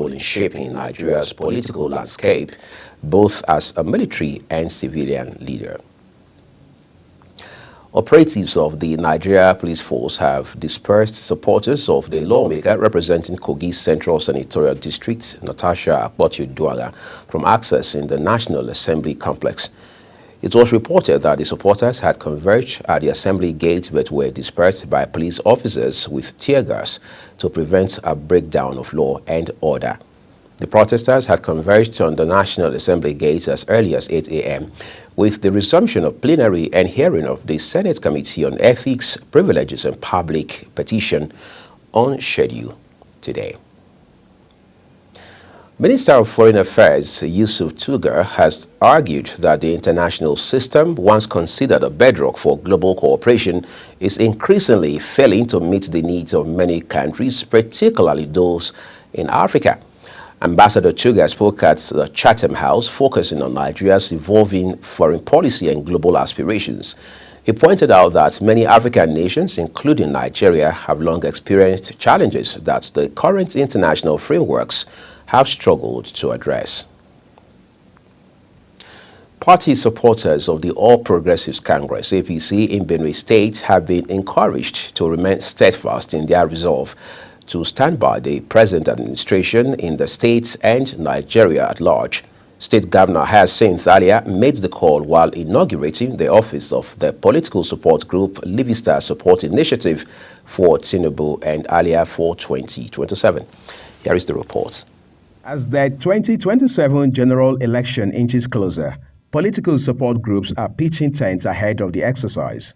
role in shaping Nigeria's political landscape, both as a military and civilian leader. Operatives of the Nigeria Police Force have dispersed supporters of the lawmaker representing Kogi Central Senatorial District, Natasha Akpotio-Duaga, from access in the National Assembly complex. It was reported that the supporters had converged at the assembly gate but were dispersed by police officers with tear gas to prevent a breakdown of law and order. The protesters had converged on the National Assembly gate as early as 8 a.m. with the resumption of plenary and hearing of the Senate Committee on Ethics, Privileges and Public Petition on schedule today. Minister of Foreign Affairs Yusuf Tugar has argued that the international system, once considered a bedrock for global cooperation, is increasingly failing to meet the needs of many countries, particularly those in Africa. Ambassador Tugar spoke at the Chatham House, focusing on Nigeria's evolving foreign policy and global aspirations. He pointed out that many African nations, including Nigeria, have long experienced challenges that the current international frameworks have struggled to address. Party supporters of the All Progressives Congress, APC, in Benue State have been encouraged to remain steadfast in their resolve to stand by the present administration in the state and Nigeria at large. State Governor Hyacinth Alia made the call while inaugurating the office of the political support group Livista Support Initiative for Tinubu and Alia for 2027. Here is the report. As the 2027 general election inches closer, political support groups are pitching tents ahead of the exercise.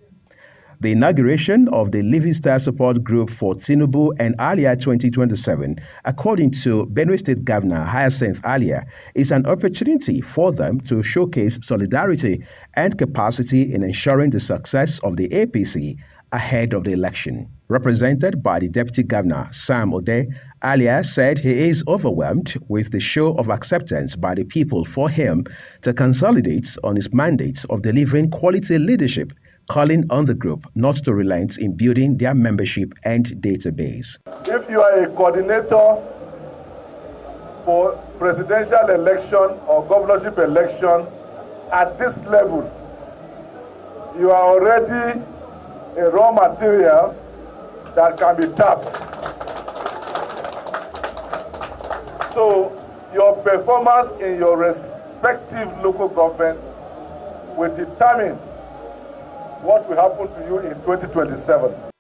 The inauguration of the Livista Support Group for Tinubu and Alia 2027, according to Benue State Governor Hyacinth Alia, is an opportunity for them to showcase solidarity and capacity in ensuring the success of the APC ahead of the election. Represented by the Deputy Governor, Sam Ode, Alia said he is overwhelmed with the show of acceptance by the people for him to consolidate on his mandate of delivering quality leadership, calling on the group not to relent in building their membership and database. If you are a coordinator for presidential election or governorship election at this level, you are already a raw material that can be tapped. So your performance in your respective local governments will determine what will happen to you in 2027.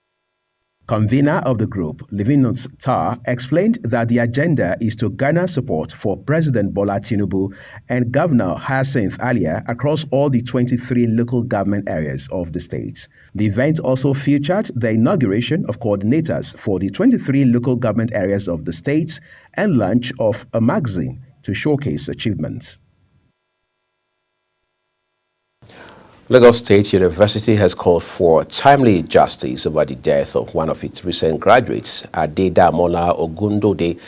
Convener of the group, Livinus Tar, explained that the agenda is to garner support for President Bola Tinubu and Governor Hyacinth Alia across all the 23 local government areas of the state. The event also featured the inauguration of coordinators for the 23 local government areas of the state and launch of a magazine to showcase achievements. Lagos State University has called for timely justice over the death of one of its recent graduates, Adedamola Ogundode,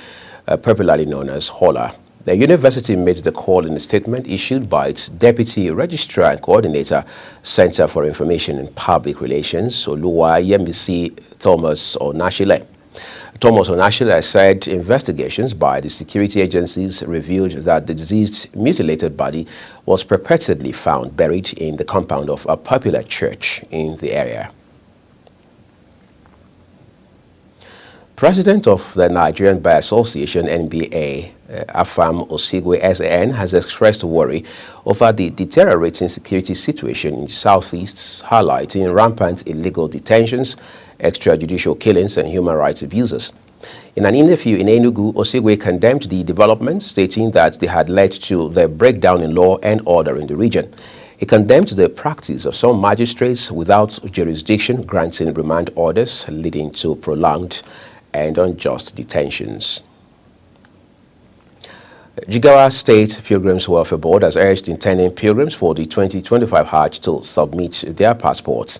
popularly known as Hola. The university made the call in a statement issued by its Deputy Registrar and Coordinator, Center for Information and Public Relations, Oluwayemisi Thomas Onashile. Thomas Onashile said investigations by the security agencies revealed that the deceased mutilated body was purportedly found buried in the compound of a popular church in the area. President of the Nigerian Bar Association, NBA, Afam Osigwe SAN, has expressed worry over the deteriorating security situation in the Southeast, highlighting rampant illegal detentions, extrajudicial killings, and human rights abuses. In an interview in Enugu, Osigwe condemned the developments, stating that they had led to the breakdown in law and order in the region. He condemned the practice of some magistrates without jurisdiction granting remand orders, leading to prolonged and unjust detentions. Jigawa State Pilgrims Welfare Board has urged intending pilgrims for the 2025 Hajj to submit their passports.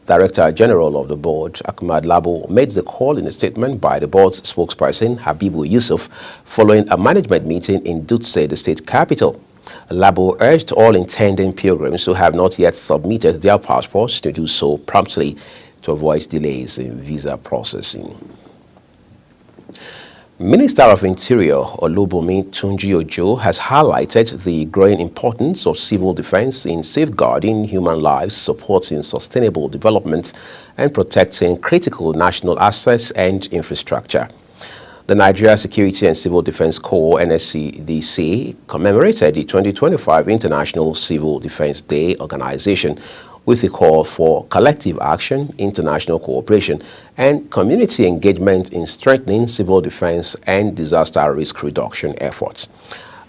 Director General of the board, Ahmad Labo, made the call in a statement by the board's spokesperson, Habibu Yusuf, following a management meeting in Dutse, the state capital. Labo urged all intending pilgrims who have not yet submitted their passports to do so promptly to avoid delays in visa processing. Minister of Interior Olubunmi Tunji-Ojo has highlighted the growing importance of civil defense in safeguarding human lives, supporting sustainable development, and protecting critical national assets and infrastructure. The Nigeria Security and Civil Defense Corps (NSCDC) commemorated the 2025 International Civil Defense Day organization with a call for collective action, international cooperation, and community engagement in strengthening civil defense and disaster risk reduction efforts.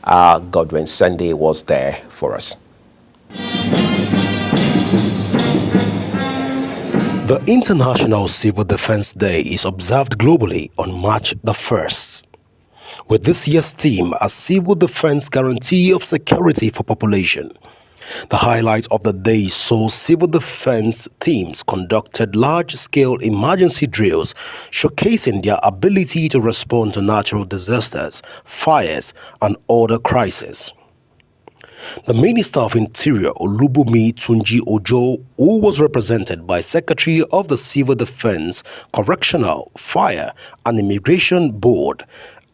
Godwin Sunday was there for us. The International Civil Defense Day is observed globally on March the 1st. With this year's theme, a civil defense guarantee of security for population. The highlight of the day saw civil defense teams conducted large-scale emergency drills, showcasing their ability to respond to natural disasters, fires, and other crises. The Minister of Interior, Olubunmi Tunji-Ojo, who was represented by Secretary of the Civil Defense, Correctional, Fire, and Immigration Board,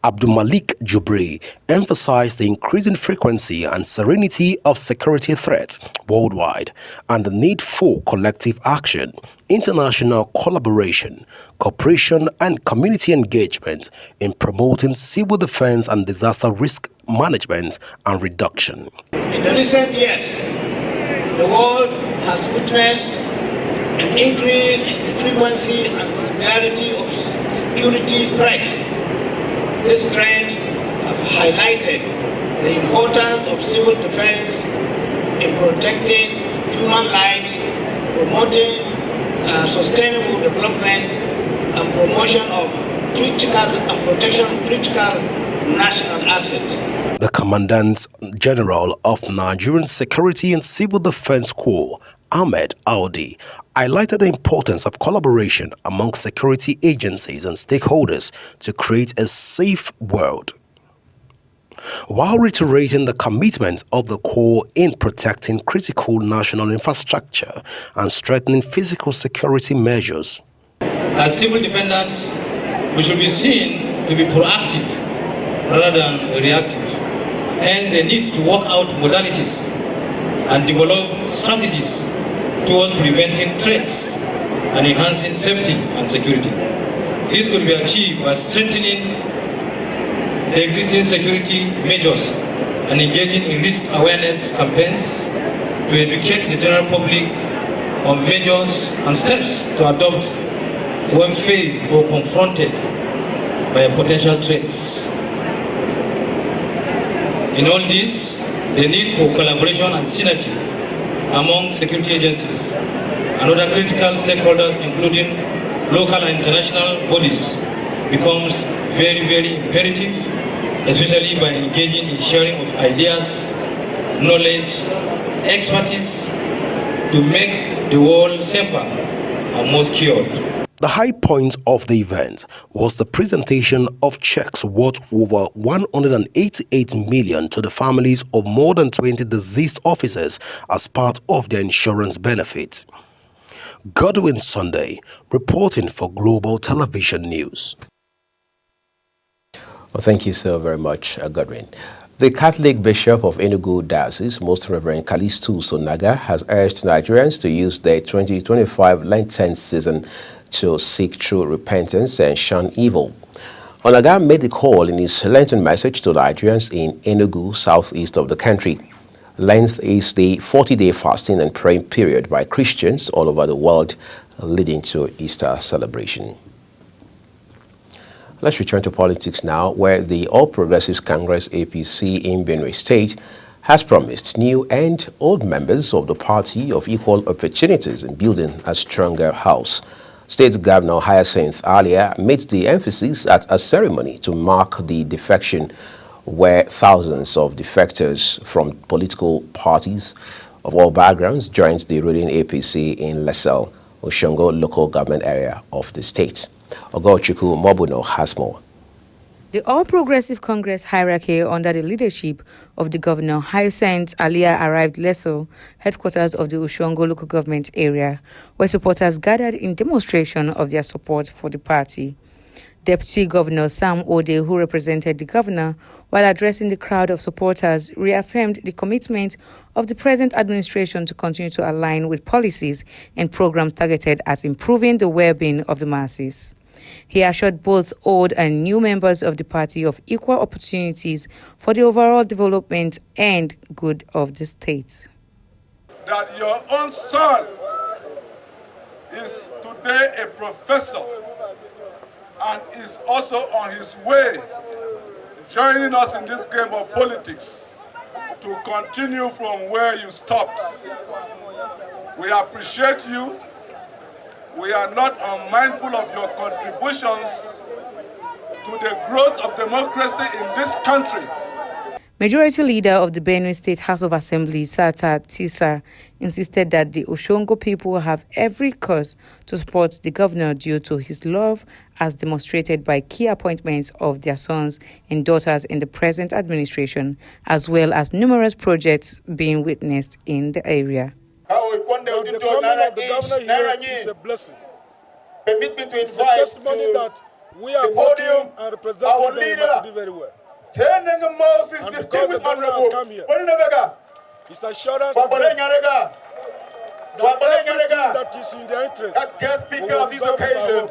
Abdulmalik Jubri, emphasized the increasing frequency and severity of security threats worldwide and the need for collective action, international collaboration, cooperation, and community engagement in promoting civil defense and disaster risk management and reduction. In the recent years, the world has witnessed an increase in the frequency and severity of security threats. This trend has highlighted the importance of civil defense in protecting human lives, promoting sustainable development, and promotion of protection of critical national assets. The Commandant General of Nigerian Security and Civil Defense Corps, Ahmed Audi, highlighted the importance of collaboration among security agencies and stakeholders to create a safe world, while reiterating the commitment of the Corps in protecting critical national infrastructure and strengthening physical security measures. As civil defenders, we should be seen to be proactive rather than reactive. Hence, they need to work out modalities and develop strategies towards preventing threats and enhancing safety and security. This could be achieved by strengthening the existing security measures and engaging in risk awareness campaigns to educate the general public on measures and steps to adopt when faced or confronted by potential threats. In all this, the need for collaboration and synergy among security agencies and other critical stakeholders, including local and international bodies, becomes very, very imperative, especially by engaging in sharing of ideas, knowledge, expertise to make the world safer and more secured. The high point of the event was the presentation of checks worth over 188 million to the families of more than 20 deceased officers as part of their insurance benefit. Godwin Sunday, reporting for Global Television News. Well, thank you so very much, Godwin. The Catholic Bishop of Enugu Diocese, Most Reverend Kalistu Sonaga, has urged Nigerians to use their 2025 Lenten season to seek true repentance and shun evil. Onaga made the call in his Lenten message to Nigerians in Enugu, southeast of the country. Lent is the 40-day fasting and praying period by Christians all over the world, leading to Easter celebration. Let's return to politics now, where the All Progressives Congress APC in Benue State has promised new and old members of the party of equal opportunities in building a stronger house. State Governor Hyacinth Alia made the emphasis at a ceremony to mark the defection where thousands of defectors from political parties of all backgrounds joined the ruling APC in Lesel, Oshongo local government area of the state. Ogochukwu Mobuno has more. The All Progressive Congress hierarchy under the leadership of the Governor Hyacinth Alia arrived Lesel, headquarters of the Oshongo local government area, where supporters gathered in demonstration of their support for the party. Deputy Governor Sam Ode, who represented the governor, while addressing the crowd of supporters, reaffirmed the commitment of the present administration to continue to align with policies and programs targeted at improving the well-being of the masses. He assured both old and new members of the party of equal opportunities for the overall development and good of the state. That your own son is today a professor and is also on his way joining us in this game of politics to continue from where you stopped. We appreciate you. We are not unmindful of your contributions to the growth of democracy in this country. Majority Leader of the Benue State House of Assembly, Sata Tisa, insisted that the Oshongo people have every cause to support the governor due to his love, as demonstrated by key appointments of their sons and daughters in the present administration, as well as numerous projects being witnessed in the area. The coming of the governor here is a blessing. It's a testimony that we are working and representing them very well. And because the governor has come here, it's assurance to them that everything that is in their interest will resolve at our home.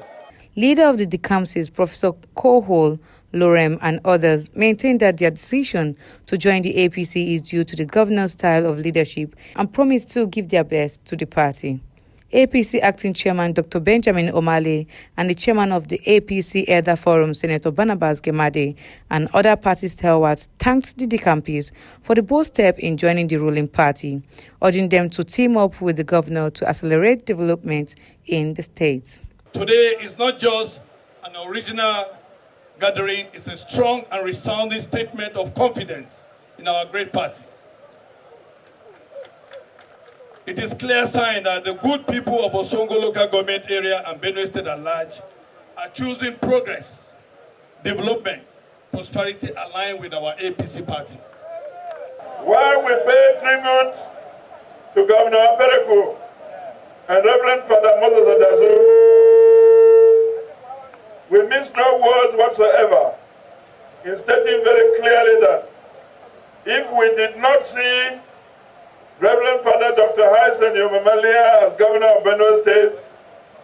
Leader of the Dekamsis, Professor Kohol, Lorem and others maintained that their decision to join the APC is due to the governor's style of leadership and promised to give their best to the party. APC Acting Chairman Dr. Benjamin Omale and the Chairman of the APC Elder Forum, Senator Barnabas Gemade, and other party stalwarts thanked the Dekampis for the bold step in joining the ruling party, urging them to team up with the governor to accelerate development in the state. Today is not just an original gathering, it's a strong and resounding statement of confidence in our great party. It is clear sign that the good people of Osongo local government area and Benue State at large are choosing progress, development, prosperity aligned with our APC party. While we pay tribute to Governor Apereko and Reverend Father Moses Adazu, we miss no words whatsoever in stating very clearly that if we did not see Reverend Father Dr. Hyson Yomamalia as Governor of Benue State,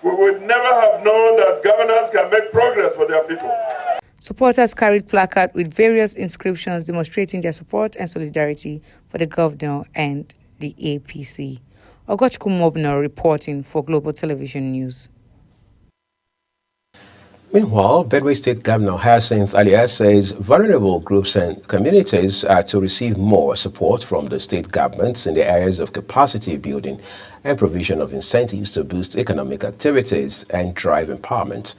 we would never have known that governors can make progress for their people. Supporters carried placards with various inscriptions demonstrating their support and solidarity for the governor and the APC. Ogochukwu Mobno reporting for Global Television News. Meanwhile, Benue State Governor Hyacinth Alia says vulnerable groups and communities are to receive more support from the state governments in the areas of capacity building and provision of incentives to boost economic activities and drive empowerment.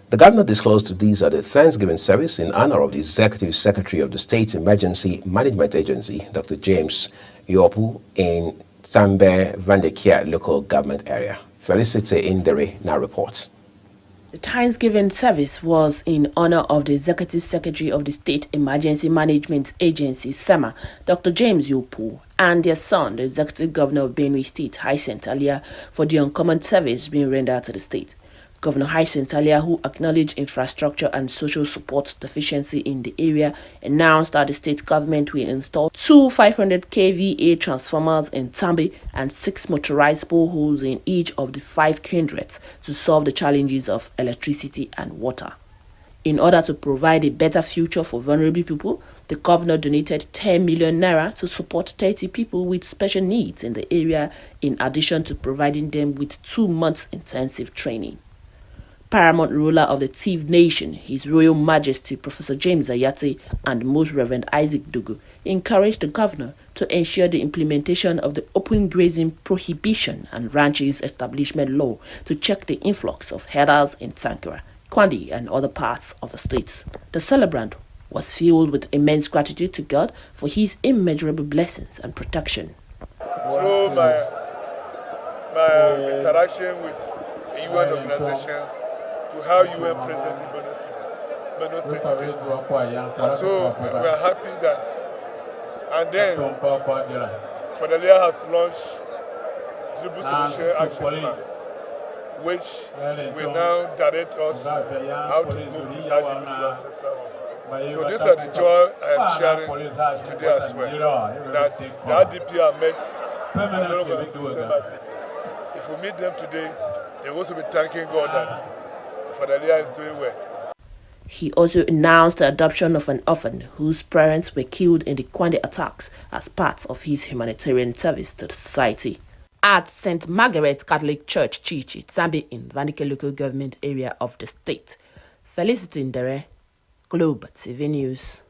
The governor disclosed these at the Thanksgiving service in honor of the Executive Secretary of the State Emergency Management Agency, Dr. James Yopu, in Tambe Vandekia local government area. Felicity Indere now reports. The Thanksgiving service was in honor of the Executive Secretary of the State Emergency Management Agency, SEMA, Dr. James Yopu, and their son, the Executive Governor of Benue State, Hyacinth Alia, for the uncommon service being rendered to the state. Governor Hyacinth Alia, who acknowledged infrastructure and social support deficiency in the area, announced that the state government will install 2 500 kVA transformers in Tambe and 6 motorized boreholes in each of the 5 kindreds to solve the challenges of electricity and water. In order to provide a better future for vulnerable people, the governor donated 10 million naira to support 30 people with special needs in the area, in addition to providing them with 2 months intensive training. Paramount ruler of the Tiv Nation, His Royal Majesty Professor James Ayate and Most Reverend Isaac Dugu, encouraged the governor to ensure the implementation of the open grazing prohibition and ranches establishment law to check the influx of herders in Sankara, Kwandi and other parts of the state. The celebrant was filled with immense gratitude to God for his immeasurable blessings and protection. Through my interaction with UN organizations, to have UN present in Benue State today. And so we are happy that. And then, Federal has launched Tribute Solution Action Plan. which will now direct us how to move this IDP to ancestral home. So these are the joy I am sharing today as well. That the IDP are met a lot of December. If we meet them today, they will also be thanking God that Father Leah is doing well. He also announced the adoption of an orphan whose parents were killed in the Kwande attacks as part of his humanitarian service to the society. At St. Margaret Catholic Church, Chichi, Tsambi in Vanike local government area of the state. Felicity Ndere, Globe TV News.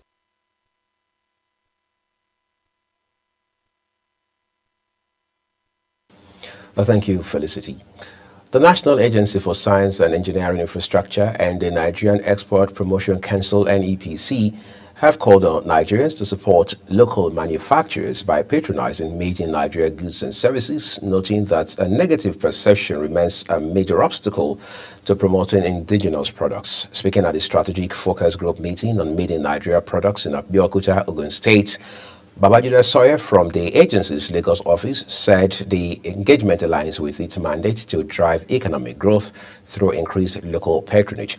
Well, thank you, Felicity. The National Agency for Science and Engineering Infrastructure and the Nigerian Export Promotion Council (NEPC) have called on Nigerians to support local manufacturers by patronizing made in Nigeria goods and services, noting that a negative perception remains a major obstacle to promoting indigenous products. Speaking at the Strategic Focus Group meeting on made in Nigeria products in Abeokuta, Ogun State, Babajide Sawyer from the agency's Lagos office said the engagement aligns with its mandate to drive economic growth through increased local patronage.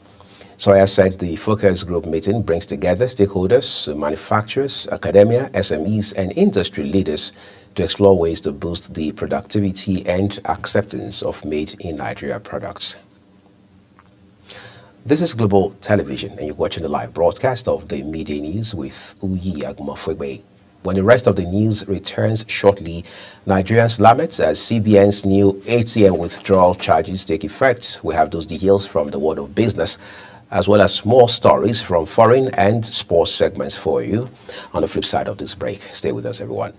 Sawyer said the focus group meeting brings together stakeholders, manufacturers, academia, SMEs, and industry leaders to explore ways to boost the productivity and acceptance of made in Nigeria products. This is Global Television, and you're watching the live broadcast of the Midday News with Uyi Agumafwegbe. When the rest of the news returns shortly, Nigerians lament as CBN's new ATM withdrawal charges take effect. We have those details from the world of business, as well as more stories from foreign and sports segments for you on the flip side of this break. Stay with us, everyone.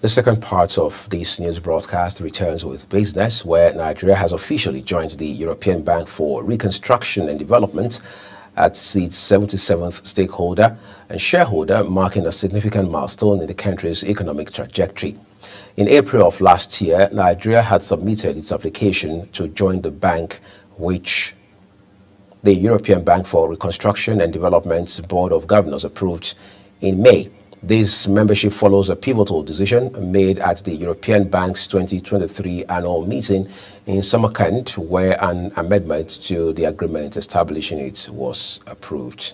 The second part of this news broadcast returns with business, where Nigeria has officially joined the European Bank for Reconstruction and Development as its 77th stakeholder and shareholder, marking a significant milestone in the country's economic trajectory. In April of last year, Nigeria had submitted its application to join the bank, which the European Bank for Reconstruction and Development's Board of Governors approved in May. This membership follows a pivotal decision made at the European Bank's 2023 annual meeting in Samarkand, where an amendment to the agreement establishing it was approved.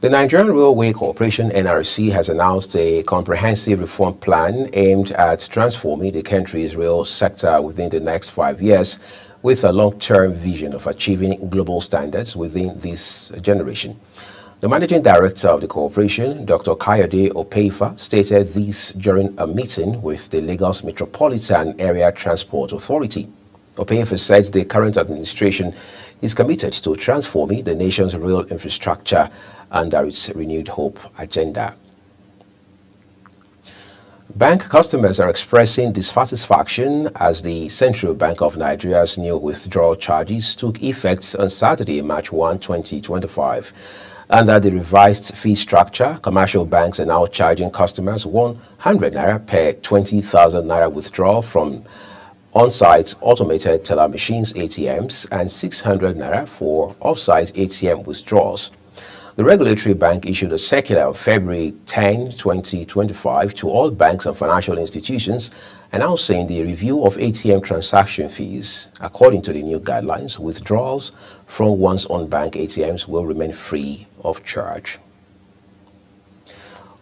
The Nigerian Railway Corporation (NRC) has announced a comprehensive reform plan aimed at transforming the country's rail sector within the next 5 years, with a long-term vision of achieving global standards within this generation. The managing director of the corporation, Dr. Kayode Opeifa, stated this during a meeting with the Lagos Metropolitan Area Transport Authority. Opeifa said the current administration is committed to transforming the nation's rail infrastructure under its Renewed Hope agenda. Bank customers are expressing dissatisfaction as the Central Bank of Nigeria's new withdrawal charges took effect on Saturday, March 1, 2025. Under the revised fee structure, commercial banks are now charging customers 100 naira per 20,000 naira withdrawal from on-site automated teller machines (ATMs) and 600 naira for off-site ATM withdrawals. The regulatory bank issued a circular on February 10, 2025 to all banks and financial institutions announcing the review of ATM transaction fees. According to the new guidelines, withdrawals from one's own bank ATMs will remain free of charge.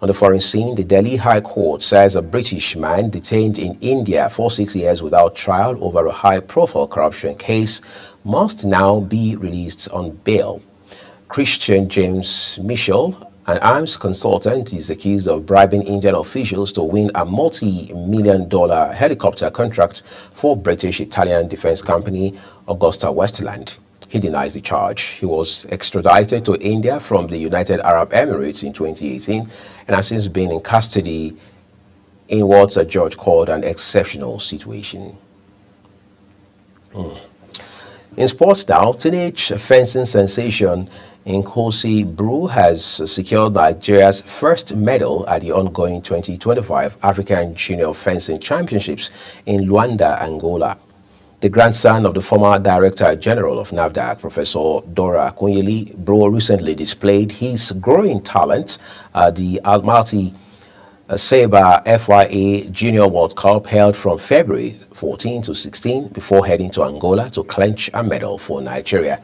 On the foreign scene, the Delhi High Court says a British man detained in India for 6 years without trial over a high-profile corruption case must now be released on bail. Christian James Mitchell, an arms consultant, is accused of bribing Indian officials to win a multi-million-dollar helicopter contract for British-Italian defense company Augusta Westland. He denies the charge. He was extradited to India from the United Arab Emirates in 2018 and has since been in custody in what a judge called an exceptional situation. In sports now, teenage fencing sensation Nkosi Brew has secured Nigeria's first medal at the ongoing 2025 African Junior Fencing Championships in Luanda, Angola. The grandson of the former Director General of NAFDAC, Professor Dora Akunyili, Brew recently displayed his growing talent at the Almaty Sabre FYA Junior World Cup held from February 14 to 16 before heading to Angola to clinch a medal for Nigeria.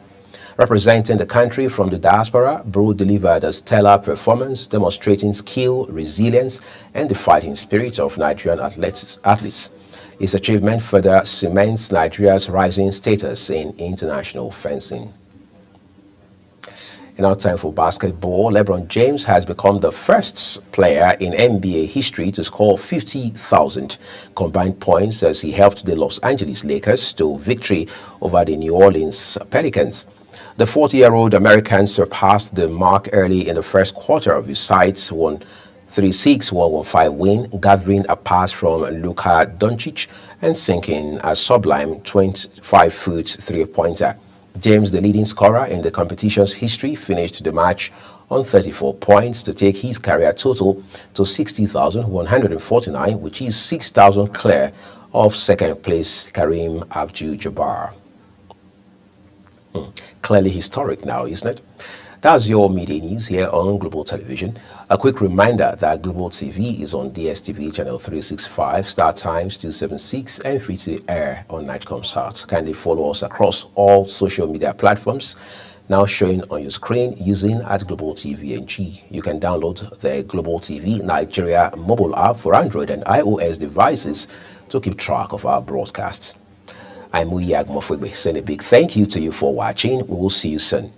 Representing the country from the diaspora, Brew delivered a stellar performance demonstrating skill, resilience, and the fighting spirit of Nigerian athletes. His achievement further cements Nigeria's rising status in international fencing. In our time for basketball, LeBron James has become the first player in NBA history to score 50,000 combined points as he helped the Los Angeles Lakers to victory over the New Orleans Pelicans. The 40-year-old American surpassed the mark early in the first quarter of his side's 136-115 win, gathering a pass from Luka Doncic and sinking a sublime 25-foot three-pointer. James, the leading scorer in the competition's history, finished the match on 34 points to take his career total to 60,149, which is 6,000 clear of second place Kareem Abdul-Jabbar. Clearly historic now, isn't it? That's your midday news here on Global Television. A quick reminder that Global TV is on DSTV channel 365, Star Times 276, and free to air on Nightcomsat. Kindly follow us across all social media platforms now showing on your screen using @Global TV NG. You can download the Global TV Nigeria mobile app for Android and iOS devices to keep track of our broadcasts. I'm Uyag Mofwebe, saying a big thank you to you for watching. We will see you soon.